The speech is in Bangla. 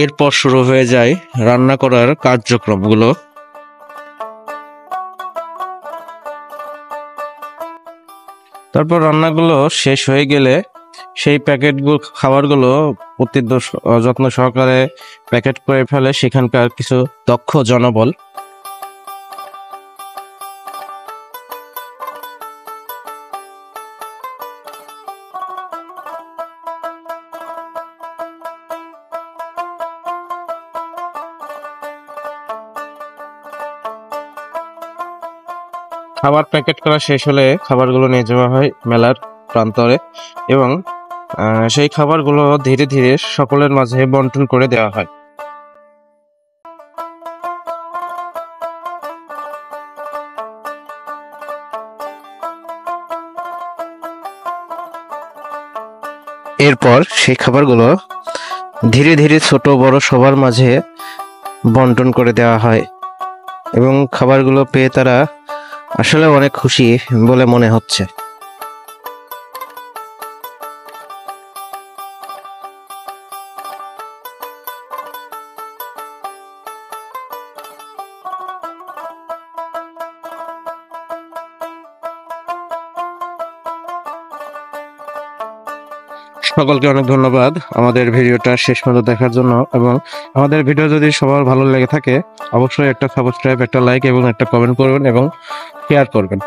এরপর শুরু হয়ে যায় রান্না করার কার্যক্রমগুলো। তারপর রান্নাগুলো শেষ হয়ে গেলে সেই প্যাকেটগুলো খাবারগুলো অতি যত্ন সহকারে প্যাকেট করে ফেলে সেখানকার কিছু দক্ষ জনবল। খাবার প্যাকেট করা শেষ হলে খাবারগুলো নিয়ে যাওয়া হয় মেলার প্রান্তরে এবং সেই খাবারগুলো ধীরে ধীরে সকলের মাঝে বন্টন করে দেওয়া হয়। এরপর সেই খাবারগুলো ধীরে ধীরে ছোট বড় সবার মাঝে বন্টন করে দেওয়া হয় এবং খাবারগুলো পেয়ে তারা আসলে অনেক খুশি বলে মনে হচ্ছে। সকলকে অনেক ধন্যবাদ আমাদের ভিডিওটা শেষ পর্যন্ত দেখার জন্য, এবং আমাদের ভিডিও যদি সবার ভালো লেগে থাকে অবশ্যই একটা সাবস্ক্রাইব, একটা লাইক এবং একটা কমেন্ট করবেন এবং শেয়ার করবেন।